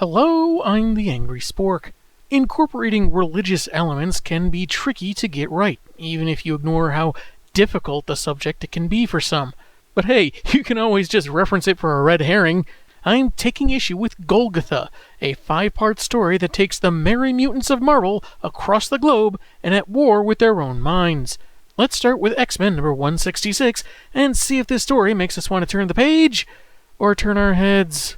Hello, I'm the Angry Spork. Incorporating religious elements can be tricky to get right, even if you ignore how difficult the subject it can be for some. But hey, you can always just reference it for a red herring. I'm taking issue with Golgotha, a 5-part story that takes the merry mutants of Marvel across the globe and at war with their own minds. Let's start with X-Men number 166 and see if this story makes us want to turn the page or turn our heads.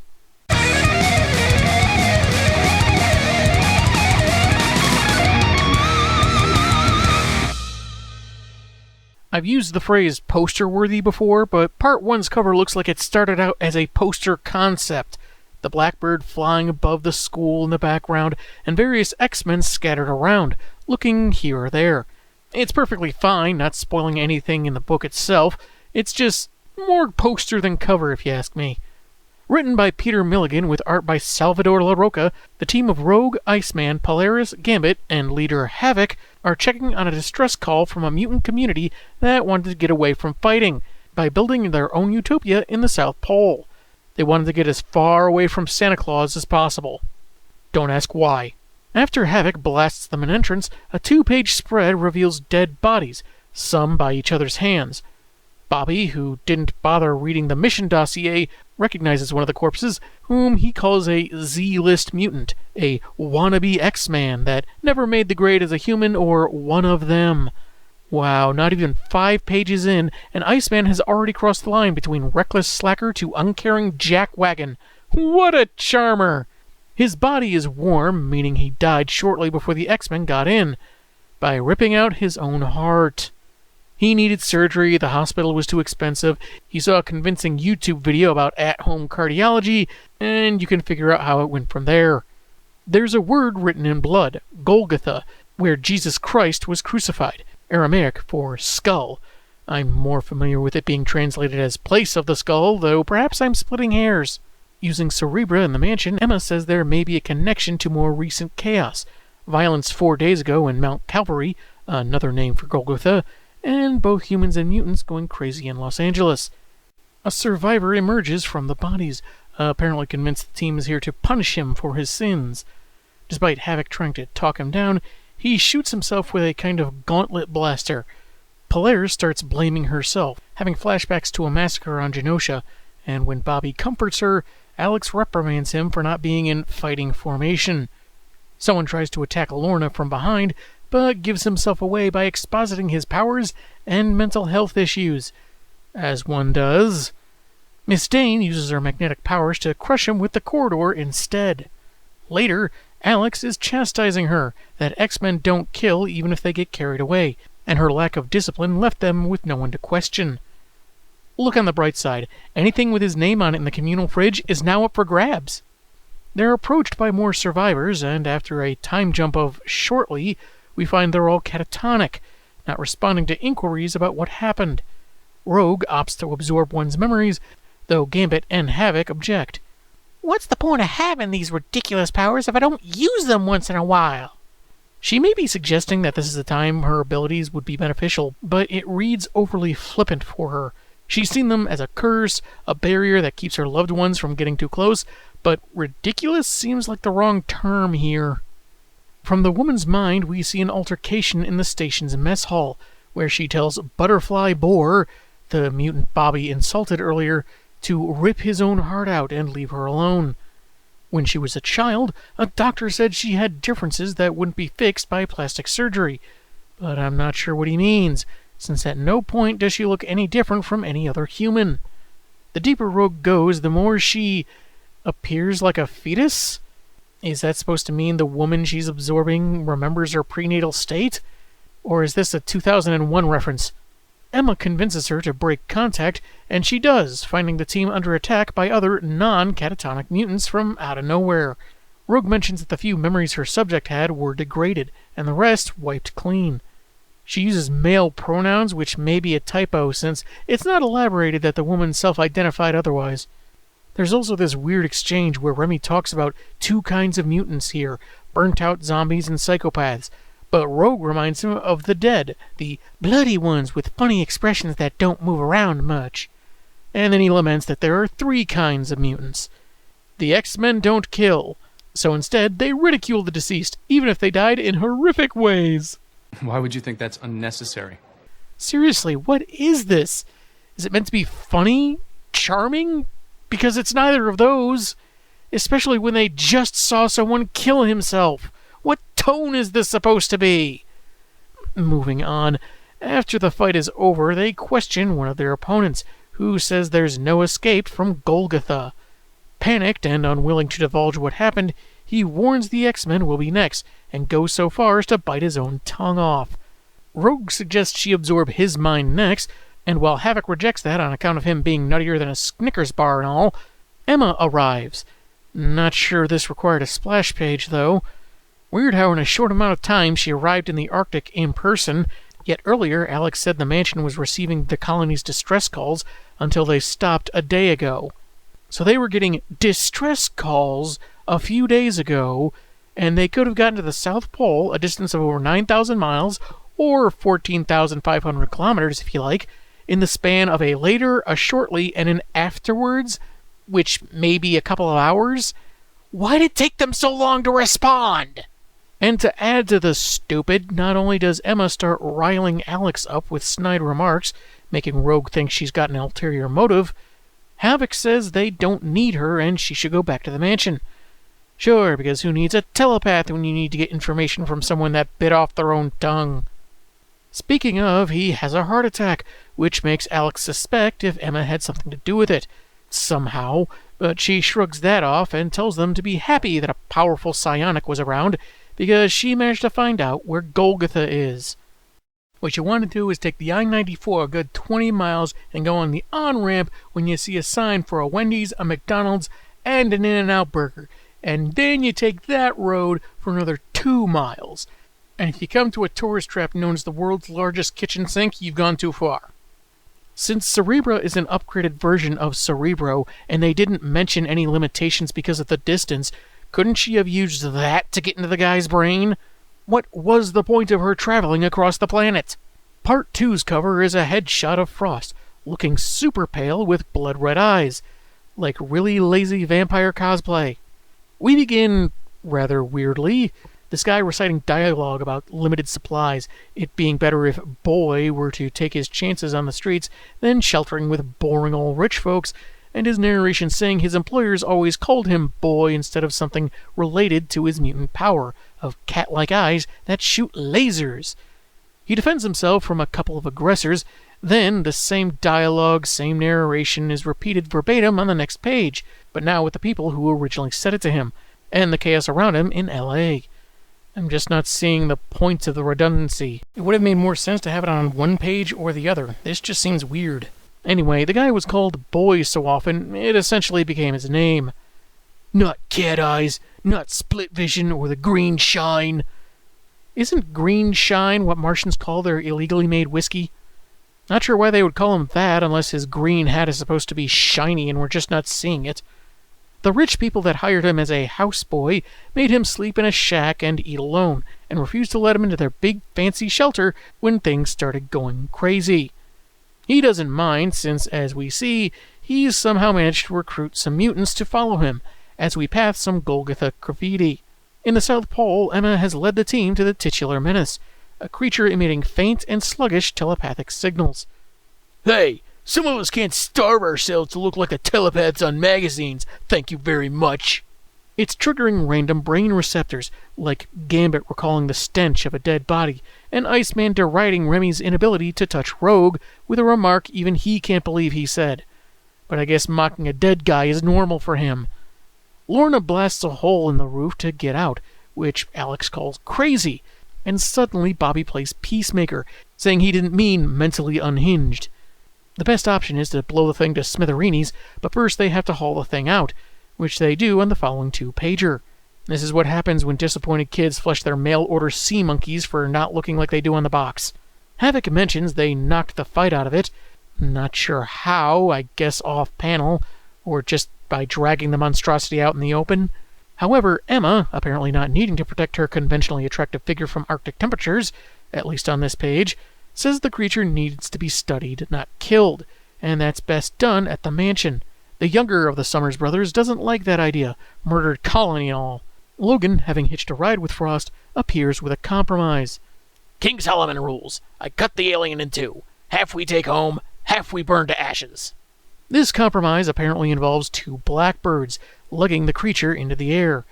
I've used the phrase poster-worthy before, but Part 1's cover looks like it started out as a poster concept. The Blackbird flying above the school in the background, and various X-Men scattered around, looking here or there. It's perfectly fine, not spoiling anything in the book itself. It's just more poster than cover, if you ask me. Written by Peter Milligan with art by Salvador LaRocca, the team of Rogue, Iceman, Polaris, Gambit, and leader Havoc are checking on a distress call from a mutant community that wanted to get away from fighting by building their own utopia in the South Pole. They wanted to get as far away from Santa Claus as possible. Don't ask why. After Havoc blasts them an entrance, a 2-page spread reveals dead bodies, some by each other's hands. Bobby, who didn't bother reading the mission dossier, recognizes one of the corpses, whom he calls a Z-list mutant, a wannabe X-Man that never made the grade as a human or one of them. Wow, not even 5 pages in, and Iceman has already crossed the line between reckless slacker to uncaring jackwagon. What a charmer! His body is warm, meaning he died shortly before the X-Men got in, by ripping out his own heart. He needed surgery, the hospital was too expensive, he saw a convincing YouTube video about at-home cardiology, and you can figure out how it went from there. There's a word written in blood, Golgotha, where Jesus Christ was crucified, Aramaic for skull. I'm more familiar with it being translated as place of the skull, though perhaps I'm splitting hairs. Using Cerebra in the mansion, Emma says there may be a connection to more recent chaos. Violence 4 days ago in Mount Calvary, another name for Golgotha, and both humans and mutants going crazy in Los Angeles. A survivor emerges from the bodies, apparently convinced the team is here to punish him for his sins. Despite Havoc trying to talk him down, he shoots himself with a kind of gauntlet blaster. Polaris starts blaming herself, having flashbacks to a massacre on Genosha, and when Bobby comforts her, Alex reprimands him for not being in fighting formation. Someone tries to attack Lorna from behind, but gives himself away by expositing his powers and mental health issues. As one does. Miss Dane uses her magnetic powers to crush him with the corridor instead. Later, Alex is chastising her that X-Men don't kill even if they get carried away, and her lack of discipline left them with no one to question. Look on the bright side. Anything with his name on it in the communal fridge is now up for grabs. They're approached by more survivors, and after a time jump of shortly, we find they're all catatonic, not responding to inquiries about what happened. Rogue opts to absorb one's memories, though Gambit and Havoc object. What's the point of having these ridiculous powers if I don't use them once in a while? She may be suggesting that this is the time her abilities would be beneficial, but it reads overly flippant for her. She's seen them as a curse, a barrier that keeps her loved ones from getting too close, but ridiculous seems like the wrong term here. From the woman's mind, we see an altercation in the station's mess hall, where she tells Butterfly Boar, the mutant Bobby insulted earlier, to rip his own heart out and leave her alone. When she was a child, a doctor said she had differences that wouldn't be fixed by plastic surgery, but I'm not sure what he means, since at no point does she look any different from any other human. The deeper Rogue goes, the more she appears like a fetus? Is that supposed to mean the woman she's absorbing remembers her prenatal state? Or is this a 2001 reference? Emma convinces her to break contact, and she does, finding the team under attack by other non-catatonic mutants from out of nowhere. Rogue mentions that the few memories her subject had were degraded, and the rest wiped clean. She uses male pronouns, which may be a typo since it's not elaborated that the woman self-identified otherwise. There's also this weird exchange where Remy talks about 2 kinds of mutants here, burnt-out zombies and psychopaths, but Rogue reminds him of the dead, the bloody ones with funny expressions that don't move around much. And then he laments that there are 3 kinds of mutants. The X-Men don't kill, So instead, they ridicule the deceased, even if they died in horrific ways. Why would you think that's unnecessary? Seriously, what is this? Is it meant to be funny? Charming? Because it's neither of those. Especially when they just saw someone kill himself. What tone is this supposed to be? Moving on. After the fight is over, they question one of their opponents, who says there's no escape from Golgotha. Panicked and unwilling to divulge what happened, he warns the X-Men will be next, and goes so far as to bite his own tongue off. Rogue suggests she absorb his mind next, and while Havoc rejects that on account of him being nuttier than a Snickers bar and all, Emma arrives. Not sure this required a splash page, though. Weird how in a short amount of time she arrived in the Arctic in person, yet earlier Alex said the mansion was receiving the colony's distress calls until they stopped a day ago. So they were getting distress calls a few days ago, and they could have gotten to the South Pole, a distance of over 9,000 miles, or 14,500 kilometers if you like, in the span of a later, a shortly, and an afterwards, which may be a couple of hours. Why did it take them so long to respond? And to add to the stupid, not only does Emma start riling Alex up with snide remarks, making Rogue think she's got an ulterior motive, Havoc says they don't need her and she should go back to the mansion. Sure, because who needs a telepath when you need to get information from someone that bit off their own tongue? Speaking of, he has a heart attack, which makes Alex suspect if Emma had something to do with it, somehow, but she shrugs that off and tells them to be happy that a powerful psionic was around, because she managed to find out where Golgotha is. What you want to do is take the I-94 a good 20 miles and go on the on-ramp when you see a sign for a Wendy's, a McDonald's, and an In-N-Out burger, and then you take that road for another 2 miles. And if you come to a tourist trap known as the world's largest kitchen sink, you've gone too far. Since Cerebra is an upgraded version of Cerebro, and they didn't mention any limitations because of the distance, couldn't she have used that to get into the guy's brain? What was the point of her traveling across the planet? Part 2's cover is a headshot of Frost, looking super pale with blood-red eyes, like really lazy vampire cosplay. We begin, rather weirdly, this guy reciting dialogue about limited supplies, it being better if Boy were to take his chances on the streets than sheltering with boring old rich folks, and his narration saying his employers always called him Boy instead of something related to his mutant power of cat-like eyes that shoot lasers. He defends himself from a couple of aggressors, then the same dialogue, same narration is repeated verbatim on the next page, but now with the people who originally said it to him, and the chaos around him in L.A. I'm just not seeing the point of the redundancy. It would have made more sense to have it on one page or the other. This just seems weird. Anyway, the guy was called Boy so often, it essentially became his name. Not cat eyes, not split vision, or the green shine. Isn't green shine what Martians call their illegally made whiskey? Not sure why they would call him that unless his green hat is supposed to be shiny and we're just not seeing it. The rich people that hired him as a houseboy made him sleep in a shack and eat alone, and refused to let him into their big fancy shelter when things started going crazy. He doesn't mind, since, as we see, he's somehow managed to recruit some mutants to follow him, as we pass some Golgotha graffiti. In the South Pole, Emma has led the team to the titular menace, a creature emitting faint and sluggish telepathic signals. Hey, some of us can't starve ourselves to look like the telepaths on magazines, thank you very much. It's triggering random brain receptors, like Gambit recalling the stench of a dead body, and Iceman deriding Remy's inability to touch Rogue with a remark even he can't believe he said. But I guess mocking a dead guy is normal for him. Lorna blasts a hole in the roof to get out, which Alex calls crazy, and suddenly Bobby plays peacemaker, saying he didn't mean mentally unhinged. The best option is to blow the thing to smithereens, but first they have to haul the thing out, which they do on the following 2-pager. This is what happens when disappointed kids flush their mail-order sea monkeys for not looking like they do on the box. Havoc mentions they knocked the fight out of it. Not sure how, I guess off-panel, or just by dragging the monstrosity out in the open. However, Emma, apparently not needing to protect her conventionally attractive figure from Arctic temperatures, at least on this page, says the creature needs to be studied, not killed, and that's best done at the mansion. The younger of the Summers brothers doesn't like that idea, murdered colony and all. Logan, having hitched a ride with Frost, appears with a compromise. King Solomon rules. I cut the alien in two. Half we take home, half we burn to ashes. This compromise apparently involves two blackbirds, lugging the creature into the air.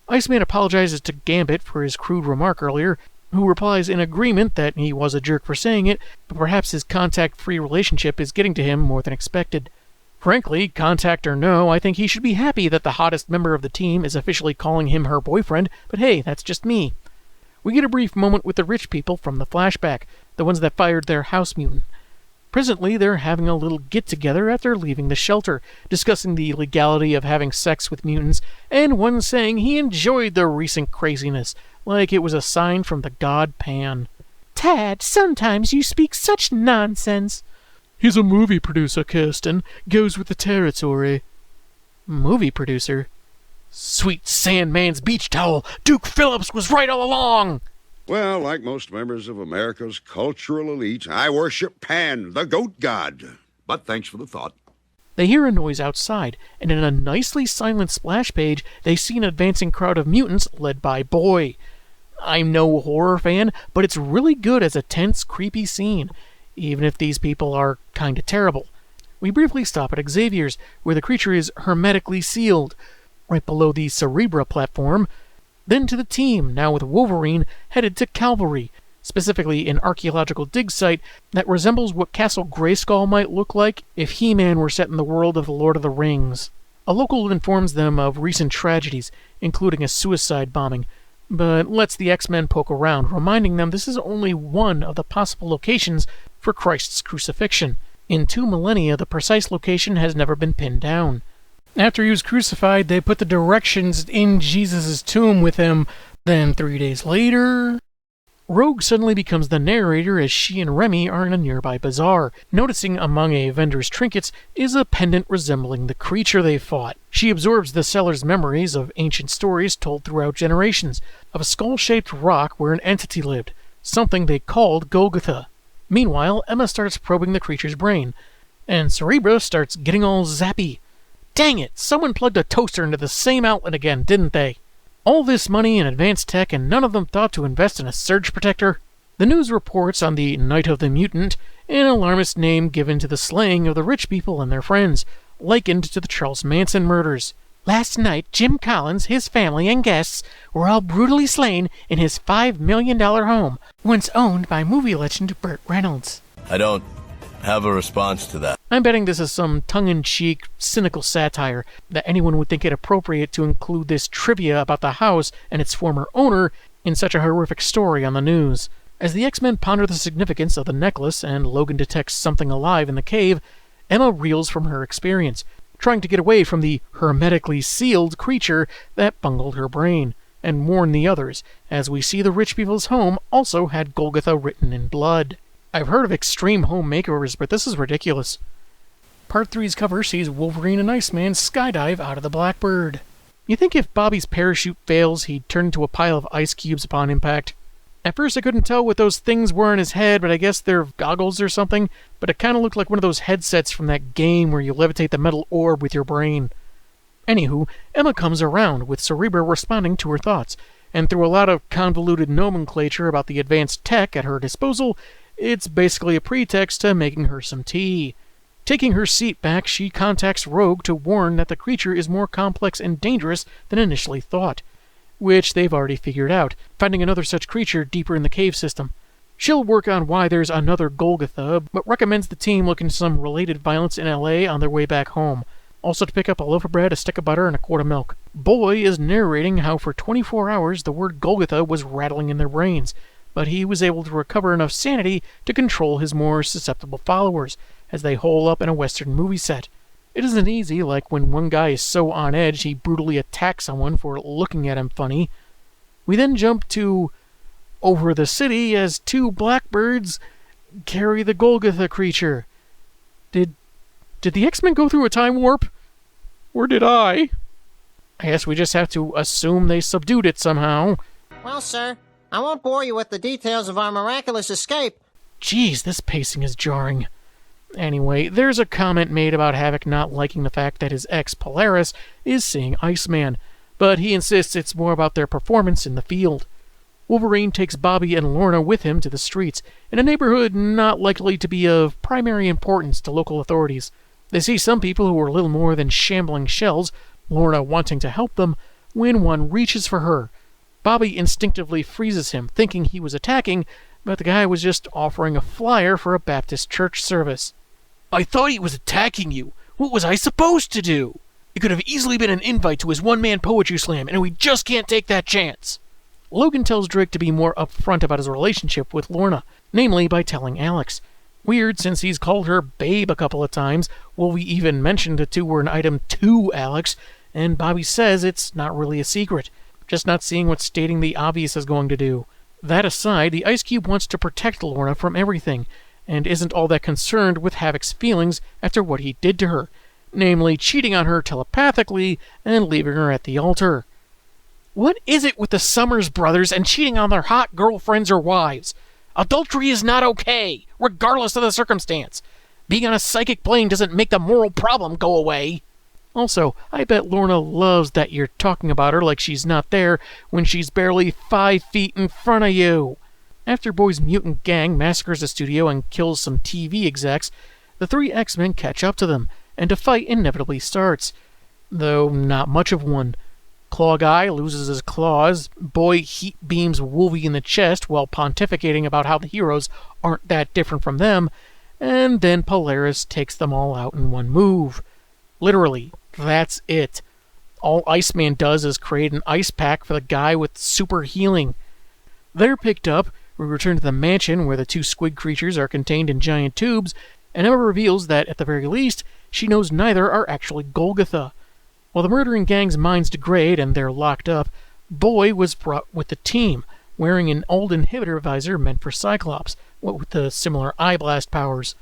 Iceman apologizes to Gambit for his crude remark earlier, who replies in agreement that he was a jerk for saying it, but perhaps his contact-free relationship is getting to him more than expected. Frankly, contact or no, I think he should be happy that the hottest member of the team is officially calling him her boyfriend, but hey, that's just me. We get a brief moment with the rich people from the flashback, the ones that fired their house mutant. Presently, they're having a little get-together after leaving the shelter, discussing the legality of having sex with mutants, and one saying he enjoyed the recent craziness, like it was a sign from the god Pan. Tad, sometimes you speak such nonsense. He's a movie producer, Kirsten. Goes with the territory. Movie producer? Sweet Sandman's beach towel! Duke Phillips was right all along! Well, like most members of America's cultural elite, I worship Pan, the goat god. But thanks for the thought. They hear a noise outside, and in a nicely silent splash page, they see an advancing crowd of mutants led by Boy. I'm no horror fan, but it's really good as a tense, creepy scene, even if these people are kinda terrible. We briefly stop at Xavier's, where the creature is hermetically sealed, right below the Cerebra platform. Then to the team, now with Wolverine, headed to Calvary, specifically an archaeological dig site that resembles what Castle Grayskull might look like if He-Man were set in the world of the Lord of the Rings. A local informs them of recent tragedies, including a suicide bombing, but lets the X-Men poke around, reminding them this is only one of the possible locations for Christ's crucifixion. In 2 millennia, the precise location has never been pinned down. After he was crucified, they put the directions in Jesus' tomb with him. Then 3 days later, Rogue suddenly becomes the narrator as she and Remy are in a nearby bazaar. Noticing among a vendor's trinkets is a pendant resembling the creature they fought. She absorbs the seller's memories of ancient stories told throughout generations, of a skull-shaped rock where an entity lived, something they called Golgotha. Meanwhile, Emma starts probing the creature's brain, and Cerebra starts getting all zappy. Dang it, someone plugged a toaster into the same outlet again, didn't they? All this money and advanced tech, and none of them thought to invest in a surge protector? The news reports on the Night of the Mutant, an alarmist name given to the slaying of the rich people and their friends, likened to the Charles Manson murders. Last night, Jim Collins, his family, and guests were all brutally slain in his $5 million home, once owned by movie legend Burt Reynolds. I don't have a response to that. I'm betting this is some tongue-in-cheek, cynical satire, that anyone would think it appropriate to include this trivia about the house and its former owner in such a horrific story on the news. As the X-Men ponder the significance of the necklace and Logan detects something alive in the cave, Emma reels from her experience, trying to get away from the hermetically sealed creature that bungled her brain, and warn the others, as we see the rich people's home also had Golgotha written in blood. I've heard of extreme home makeovers, but this is ridiculous. Part 3's cover sees Wolverine and Iceman skydive out of the Blackbird. You think if Bobby's parachute fails, he'd turn into a pile of ice cubes upon impact? At first I couldn't tell what those things were on his head, but I guess they're goggles or something, but it kinda looked like one of those headsets from that game where you levitate the metal orb with your brain. Anywho, Emma comes around, with Cerebra responding to her thoughts, and through a lot of convoluted nomenclature about the advanced tech at her disposal, it's basically a pretext to making her some tea. Taking her seat back, she contacts Rogue to warn that the creature is more complex and dangerous than initially thought, which they've already figured out, finding another such creature deeper in the cave system. She'll work on why there's another Golgotha, but recommends the team look into some related violence in LA on their way back home. Also to pick up a loaf of bread, a stick of butter, and a quart of milk. Boy is narrating how for 24 hours the word Golgotha was rattling in their brains, but he was able to recover enough sanity to control his more susceptible followers, as they hole up in a Western movie set. It isn't easy, like when one guy is so on edge he brutally attacks someone for looking at him funny. We then jump to over the city as 2 blackbirds carry the Golgotha creature. Did the X-Men go through a time warp? Or did I? I guess we just have to assume they subdued it somehow. Well, sir, I won't bore you with the details of our miraculous escape. Geez, this pacing is jarring. Anyway, there's a comment made about Havoc not liking the fact that his ex, Polaris, is seeing Iceman, but he insists it's more about their performance in the field. Wolverine takes Bobby and Lorna with him to the streets, in a neighborhood not likely to be of primary importance to local authorities. They see some people who are little more than shambling shells, Lorna wanting to help them, when one reaches for her. Bobby instinctively freezes him, thinking he was attacking, but the guy was just offering a flyer for a Baptist church service. I thought he was attacking you. What was I supposed to do? It could have easily been an invite to his one-man poetry slam, and we just can't take that chance. Logan tells Drake to be more upfront about his relationship with Lorna, namely by telling Alex. Weird, since he's called her babe a couple of times. Wolvie even mentioned the two were an item to Alex, and Bobby says it's not really a secret, just not seeing what stating the obvious is going to do. That aside, the Ice Cube wants to protect Lorna from everything, and isn't all that concerned with Havoc's feelings after what he did to her, namely cheating on her telepathically and leaving her at the altar. What is it with the Summers brothers and cheating on their hot girlfriends or wives? Adultery is not okay, regardless of the circumstance. Being on a psychic plane doesn't make the moral problem go away. Also, I bet Lorna loves that you're talking about her like she's not there when she's barely 5 feet in front of you. After Boy's mutant gang massacres the studio and kills some TV execs, the three X-Men catch up to them, and a fight inevitably starts. Though not much of one. Claw Guy loses his claws, Boy heat beams Wolvie in the chest while pontificating about how the heroes aren't that different from them, and then Polaris takes them all out in one move. Literally, that's it. All Iceman does is create an ice pack for the guy with super healing. They're picked up, we return to the mansion where the two squid creatures are contained in giant tubes, and Emma reveals that, at the very least, she knows neither are actually Golgotha. While the murdering gang's minds degrade and they're locked up, Boy was brought with the team, wearing an old inhibitor visor meant for Cyclops, what with the similar eye blast powers.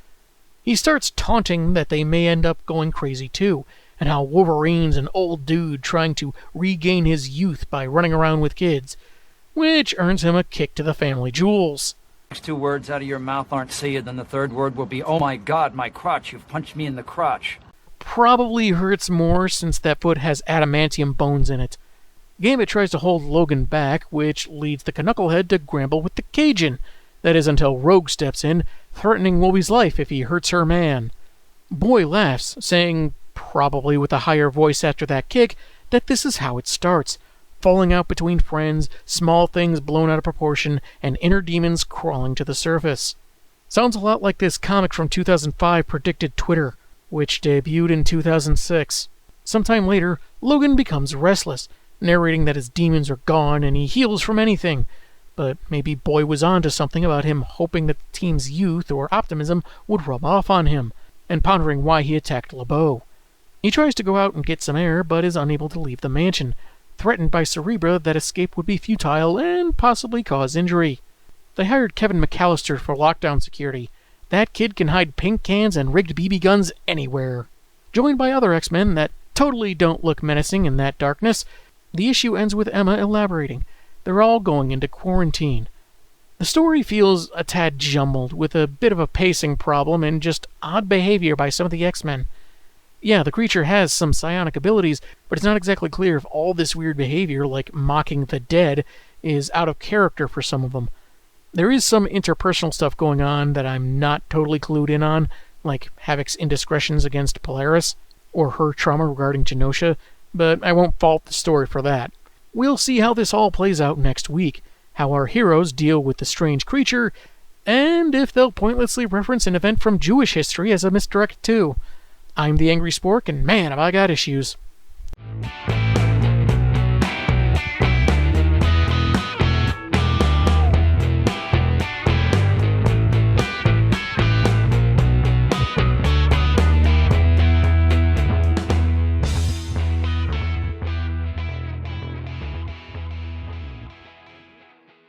He starts taunting that they may end up going crazy too, and how Wolverine's an old dude trying to regain his youth by running around with kids, which earns him a kick to the family jewels. Next 2 words out of your mouth aren't "see you," then the 3rd word will be, "Oh my God, my crotch, you've punched me in the crotch." Probably hurts more since that foot has adamantium bones in it. Gambit tries to hold Logan back, which leads the Knucklehead to grapple with the Cajun. That is until Rogue steps in, threatening Wolvie's life if he hurts her man. Boy laughs, saying, probably with a higher voice after that kick, that this is how it starts. Falling out between friends, small things blown out of proportion, and inner demons crawling to the surface. Sounds a lot like this comic from 2005 predicted Twitter, which debuted in 2006. Sometime later, Logan becomes restless, narrating that his demons are gone and he heals from anything. But maybe Boy was onto something about him hoping that the team's youth or optimism would rub off on him, and pondering why he attacked LeBeau. He tries to go out and get some air, but is unable to leave the mansion, threatened by Cerebra that escape would be futile and possibly cause injury. They hired Kevin McAllister for lockdown security. That kid can hide paint cans and rigged BB guns anywhere. Joined by other X-Men that totally don't look menacing in that darkness, the issue ends with Emma elaborating. They're all going into quarantine. The story feels a tad jumbled, with a bit of a pacing problem and just odd behavior by some of the X-Men. Yeah, the creature has some psionic abilities, but it's not exactly clear if all this weird behavior, like mocking the dead, is out of character for some of them. There is some interpersonal stuff going on that I'm not totally clued in on, like Havoc's indiscretions against Polaris, or her trauma regarding Genosha, but I won't fault the story for that. We'll see how this all plays out next week, how our heroes deal with the strange creature, and if they'll pointlessly reference an event from Jewish history as a misdirect too. I'm the Angry Spork, and man, have I got issues.